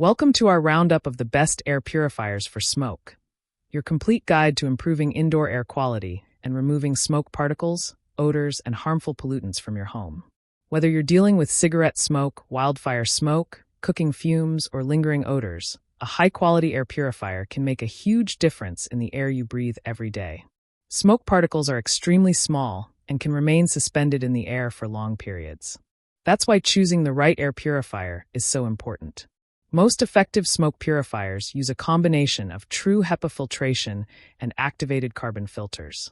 Welcome to our roundup of the best air purifiers for smoke, your complete guide to improving indoor air quality and removing smoke particles, odors, and harmful pollutants from your home. Whether you're dealing with cigarette smoke, wildfire smoke, cooking fumes, or lingering odors, a high-quality air purifier can make a huge difference in the air you breathe every day. Smoke particles are extremely small and can remain suspended in the air for long periods. That's why choosing the right air purifier is so important. Most effective smoke purifiers use a combination of true HEPA filtration and activated carbon filters.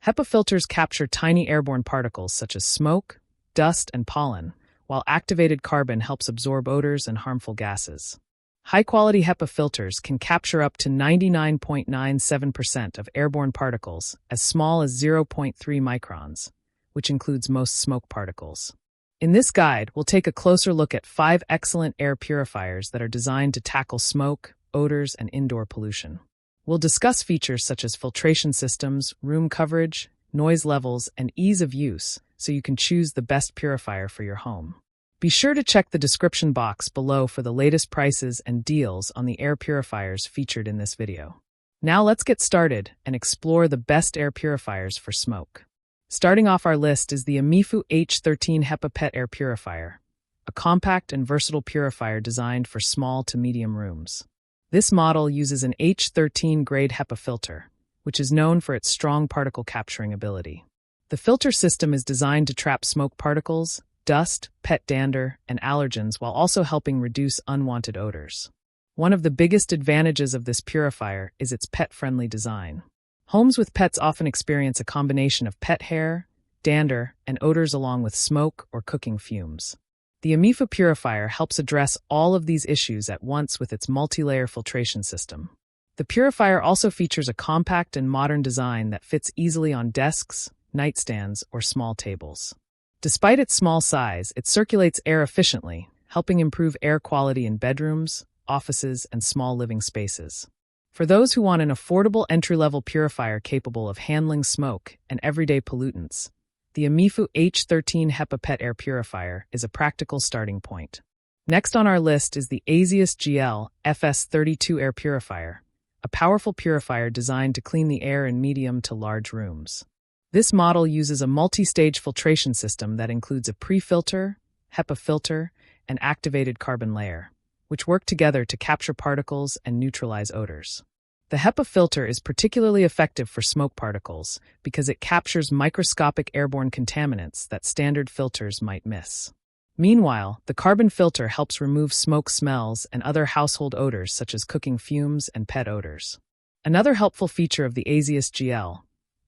HEPA filters capture tiny airborne particles such as smoke, dust, and pollen, while activated carbon helps absorb odors and harmful gases. High-quality HEPA filters can capture up to 99.97% of airborne particles as small as 0.3 microns, which includes most smoke particles. In this guide, we'll take a closer look at 5 excellent air purifiers that are designed to tackle smoke, odors, and indoor pollution. We'll discuss features such as filtration systems, room coverage, noise levels, and ease of use, so you can choose the best purifier for your home. Be sure to check the description box below for the latest prices and deals on the air purifiers featured in this video. Now let's get started and explore the best air purifiers for smoke. Starting off our list is the Amifu H13 HEPA PET Air Purifier, a compact and versatile purifier designed for small to medium rooms. This model uses an H13 grade HEPA filter, which is known for its strong particle capturing ability. The filter system is designed to trap smoke particles, dust, pet dander, and allergens while also helping reduce unwanted odors. One of the biggest advantages of this purifier is its pet-friendly design. Homes with pets often experience a combination of pet hair, dander, and odors along with smoke or cooking fumes. The Amifu purifier helps address all of these issues at once with its multi-layer filtration system. The purifier also features a compact and modern design that fits easily on desks, nightstands, or small tables. Despite its small size, it circulates air efficiently, helping improve air quality in bedrooms, offices, and small living spaces. For those who want an affordable entry-level purifier capable of handling smoke and everyday pollutants, the Amifu H13 HEPA PET Air Purifier is a practical starting point. Next on our list is the Azius GL FS32 Air Purifier, a powerful purifier designed to clean the air in medium to large rooms. This model uses a multi-stage filtration system that includes a pre-filter, HEPA filter, and activated carbon layer, which work together to capture particles and neutralize odors. The HEPA filter is particularly effective for smoke particles because it captures microscopic airborne contaminants that standard filters might miss. Meanwhile, the carbon filter helps remove smoke smells and other household odors such as cooking fumes and pet odors. Another helpful feature of the Azius GL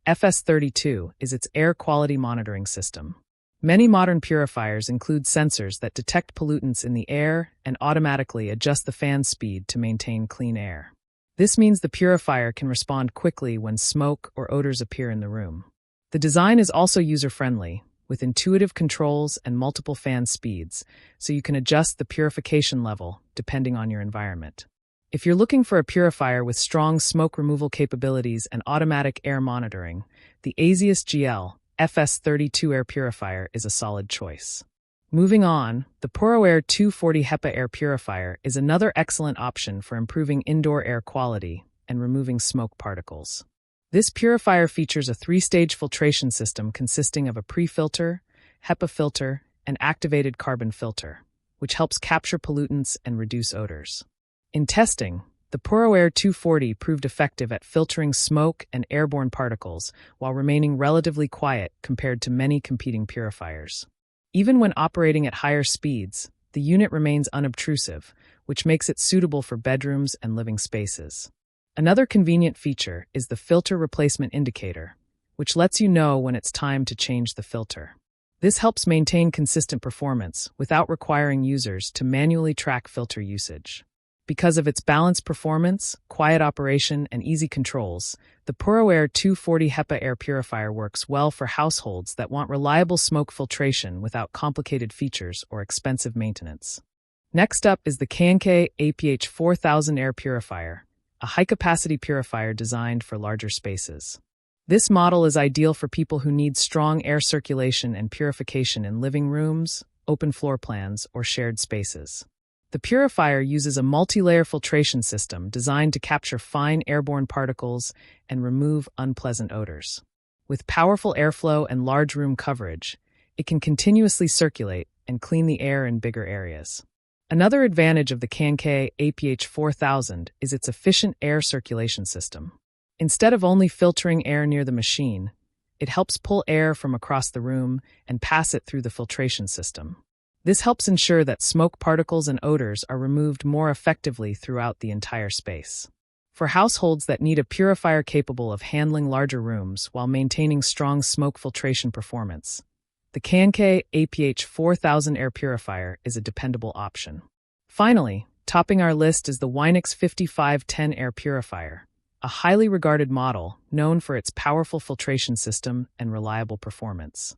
FS32 is its air quality monitoring system. Many modern purifiers include sensors that detect pollutants in the air and automatically adjust the fan speed to maintain clean air. This means the purifier can respond quickly when smoke or odors appear in the room. The design is also user-friendly, with intuitive controls and multiple fan speeds, so you can adjust the purification level depending on your environment. If you're looking for a purifier with strong smoke removal capabilities and automatic air monitoring, the Azius GL FS32 Air Purifier is a solid choice. Moving on, the Purifier 240 HEPA Air Purifier is another excellent option for improving indoor air quality and removing smoke particles. This purifier features a 3-stage filtration system consisting of a pre-filter, HEPA filter, and activated carbon filter, which helps capture pollutants and reduce odors. In testing, the Purifier 240 proved effective at filtering smoke and airborne particles while remaining relatively quiet compared to many competing purifiers. Even when operating at higher speeds, the unit remains unobtrusive, which makes it suitable for bedrooms and living spaces. Another convenient feature is the filter replacement indicator, which lets you know when it's time to change the filter. This helps maintain consistent performance without requiring users to manually track filter usage. Because of its balanced performance, quiet operation, and easy controls, the Purifier 240 HEPA Air Purifier works well for households that want reliable smoke filtration without complicated features or expensive maintenance. Next up is the K&K APH 4000 Air Purifier, a high-capacity purifier designed for larger spaces. This model is ideal for people who need strong air circulation and purification in living rooms, open floor plans, or shared spaces. The The purifier uses a multi-layer filtration system designed to capture fine airborne particles and remove unpleasant odors. With powerful airflow and large room coverage, it can continuously circulate and clean the air in bigger areas. Another advantage of the Canke APH 4000 is its efficient air circulation system. Instead of only filtering air near the machine, it helps pull air from across the room and pass it through the filtration system. This helps ensure that smoke particles and odors are removed more effectively throughout the entire space. For households that need a purifier capable of handling larger rooms while maintaining strong smoke filtration performance, the Canke APH 4000 air purifier is a dependable option. Finally, topping our list is the Winex 5510 air purifier, a highly regarded model known for its powerful filtration system and reliable performance.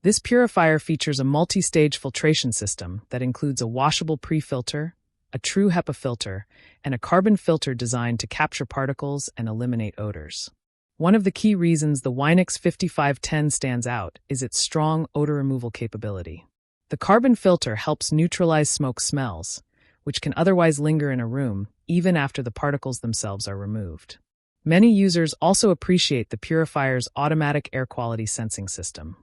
This purifier features a multi-stage filtration system that includes a washable pre-filter, a true HEPA filter, and a carbon filter designed to capture particles and eliminate odors. One of the key reasons the Winex 5510 stands out is its strong odor removal capability. The carbon filter helps neutralize smoke smells, which can otherwise linger in a room even after the particles themselves are removed. Many users also appreciate the purifier's automatic air quality sensing system.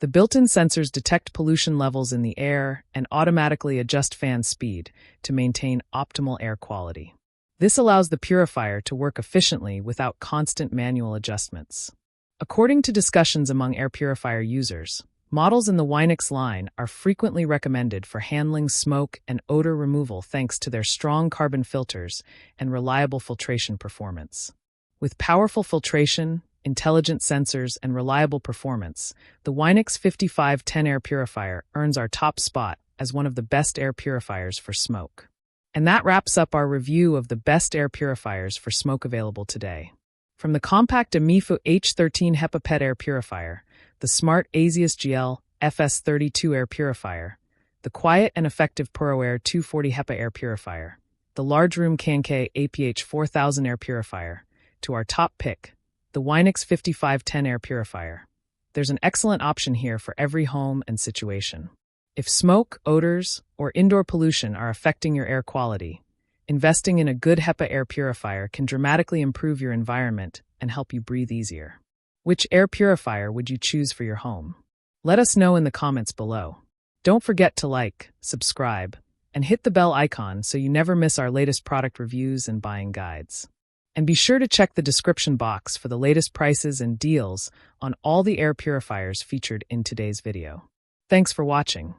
The built-in sensors detect pollution levels in the air and automatically adjust fan speed to maintain optimal air quality. This allows the purifier to work efficiently without constant manual adjustments. According to discussions among air purifier users, models in the Winex line are frequently recommended for handling smoke and odor removal thanks to their strong carbon filters and reliable filtration performance. With powerful filtration, intelligent sensors, and reliable performance, the Winex 5510 air purifier earns our top spot as one of the best air purifiers for smoke. And that wraps up our review of the best air purifiers for smoke available today. From the compact Amifu H13 HEPA PET air purifier, the smart Azius GL FS32 air purifier, the quiet and effective PuroAir 240 HEPA air purifier, the large room Canke APH 4000 air purifier, to our top pick, the Winex 5510 air purifier. There's an excellent option here for every home and situation. If smoke, odors, or indoor pollution are affecting your air quality, investing in a good HEPA air purifier can dramatically improve your environment and help you breathe easier. Which air purifier would you choose for your home? Let us know in the comments below. Don't forget to like, subscribe, and hit the bell icon so you never miss our latest product reviews and buying guides. And be sure to check the description box for the latest prices and deals on all the air purifiers featured in today's video. Thanks for watching.